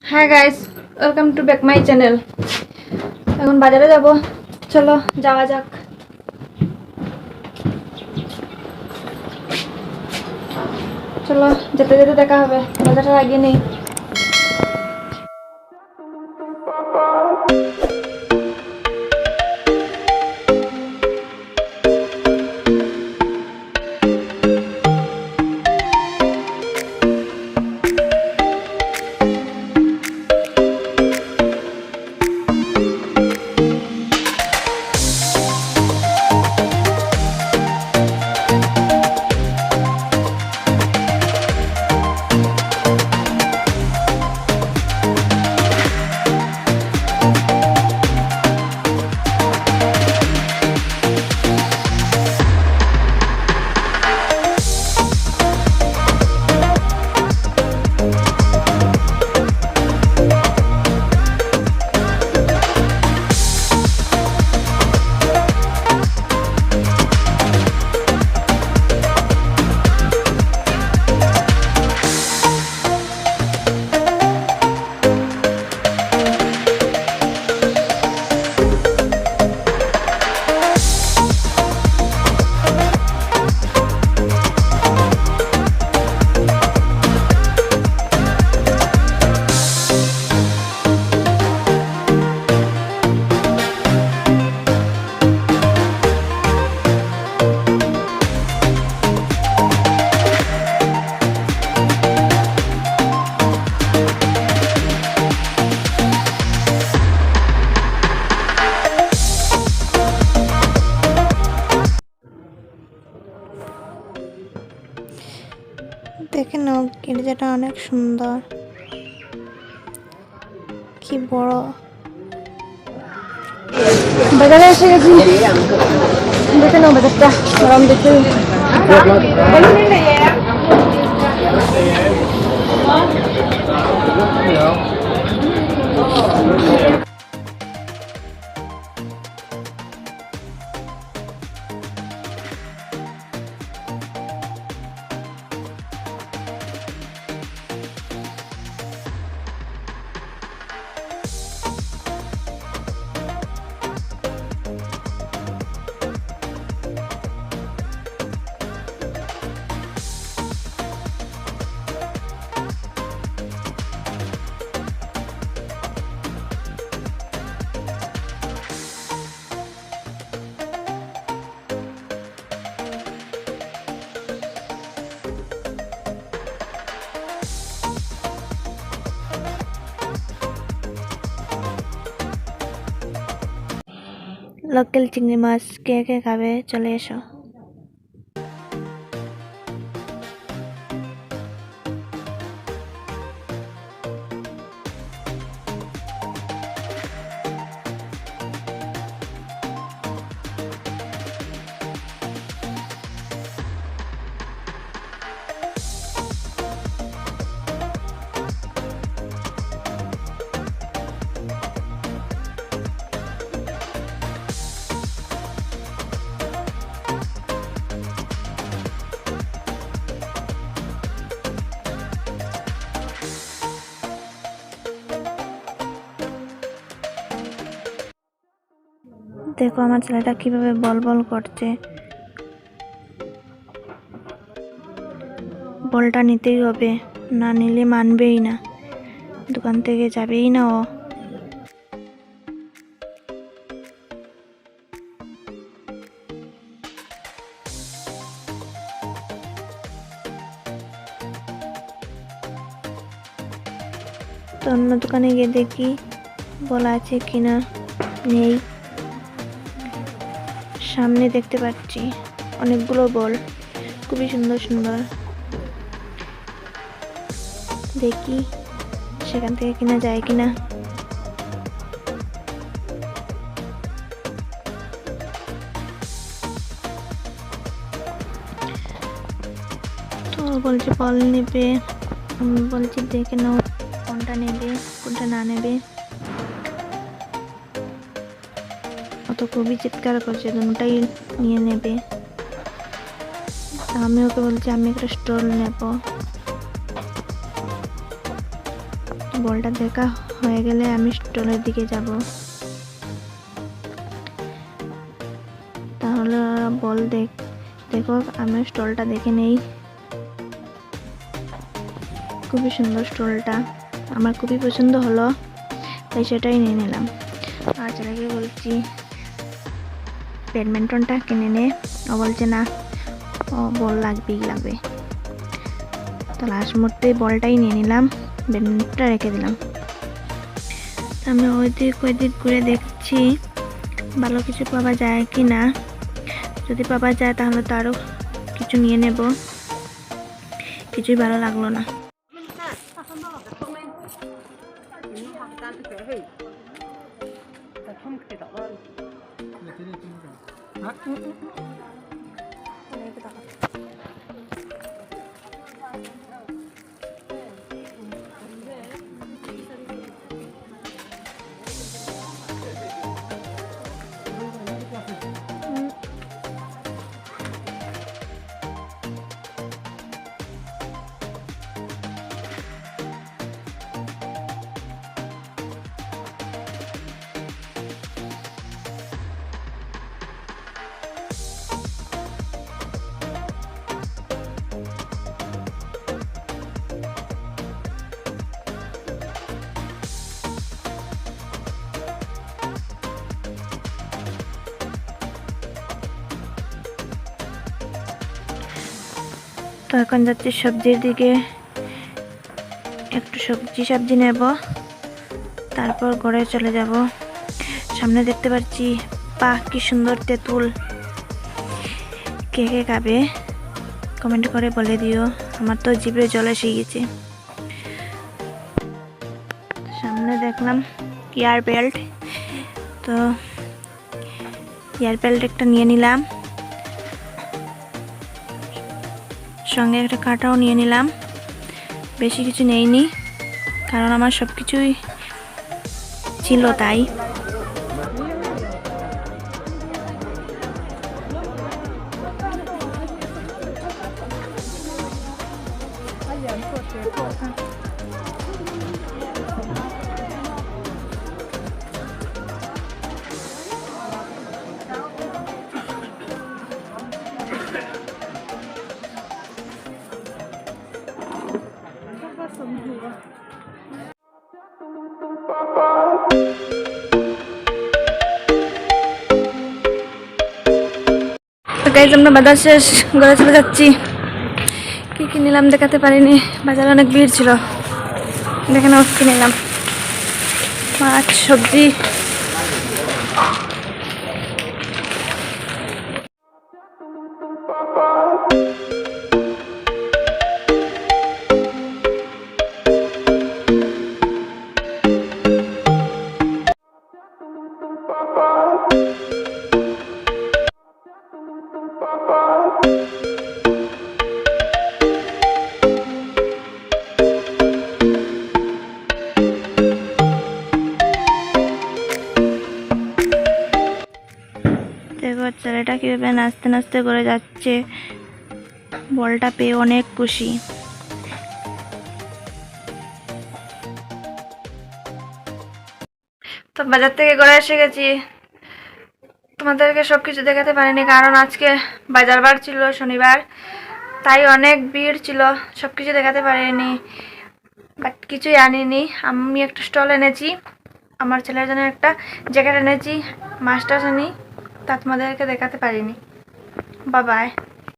হ্যাঁ guys, welcome to back my channel. এখন বাজারে যাব, চলো যাওয়া যাক। চলো যেতে যেতে দেখা হবে, বাজারটা লাগিয়ে নেই। দেখে নাও, গির্জাটা অনেক সুন্দর, কি বড়। বাজারে এসে গেছি, দেখে নাও বাজারটা গরম দেখে। লোকাল চিংড়ি মাছ কে কে খাবে, চলে এসো। দেখো আমার ছেলেটা কিভাবে বল বল করছে। বলটা নিতেই হবে, না নিলে মানবেই না, দোকান থেকে যাবেই না ও। তো অন্য দোকানে গিয়ে দেখি বল আছে কিনা, নেই। সামনে দেখতে পাচ্ছি অনেকগুলো বল, খুবই সুন্দর সুন্দর। দেখি সেখান থেকে কিনা যায় কিনা। তো বলছে বল নেবে, আমি বলছি দেখে নাও কোনটা নেবে কোনটা না নেবে। ও তো খুবই চিৎকার করছে, দুটাই নিয়ে নেবে। আমি ওকে বলছি আমি একটা স্টল নেব। বলটা দেখা হয়ে গেলে আমি স্টলের দিকে যাব। তাহলে ওরা বল দেখো, আমি স্টলটা দেখে নেই। খুবই সুন্দর স্টলটা, আমার খুবই পছন্দ হলো, তাই সেটাই নিয়ে নিলাম। আর ছেলেকে বলছি ব্যাডমিন্টনটা কিনে নে, ও বলছে না, ও বল লাগবে। তো লাস্ট মুহূর্তে বলটাই নিয়ে নিলাম, ব্যাডমিন্টনটা রেখে দিলাম। আমি ওই দিক ঘুরে দেখছি ভালো কিছু পাওয়া যায় কি না। যদি পাওয়া যায় তাহলে তো আরও কিছু নিয়ে নেব। কিছুই ভালো লাগলো না। তো এখন যাচ্ছি সবজির দিকে, একটু সবজি নেব, তারপর ঘরে চলে যাব। সামনে দেখতে পাচ্ছি বাহ কি সুন্দর তেঁতুল। কে কে খাবে কমেন্ট করে বলে দিও, আমার তো জিভে জল এসে গেছে। সামনে দেখলাম ইয়ার বেল্ট, তো ইয়ার বেল্ট একটা নিয়ে নিলাম, সঙ্গে একটা কাঁটাও নিয়ে নিলাম। বেশি কিছু নেইনি, কারণ আমার সব কিছুই ছিল তাই। গাইজ আমরা বাজার শেষ, ঘরে চলে যাচ্ছি। কি কি নিলাম দেখাতে পারিনি, বাজারে অনেক ভিড় ছিল। দেখেন কি নিলাম, মাছ সবজি। দেখো ছেলেটা কীভাবে নাচতে নাচতে করে যাচ্ছে, বলটা পেয়ে অনেক খুশি। তো বাজার থেকে ঘরে এসে গেছি, তোমাদেরকে সবকিছু দেখাতে পারিনি কারণ আজকে বাজার বার ছিল, শনিবার, তাই অনেক ভিড় ছিল, সবকিছু দেখাতে পারিনি। বাট কিছুই আনিনি। আমি একটা স্টল এনেছি, আমার ছেলের জন্য একটা জ্যাকেট এনেছি, মাছটা আনি, তা তোমাদেরকে দেখাতে পারিনি। Bye bye.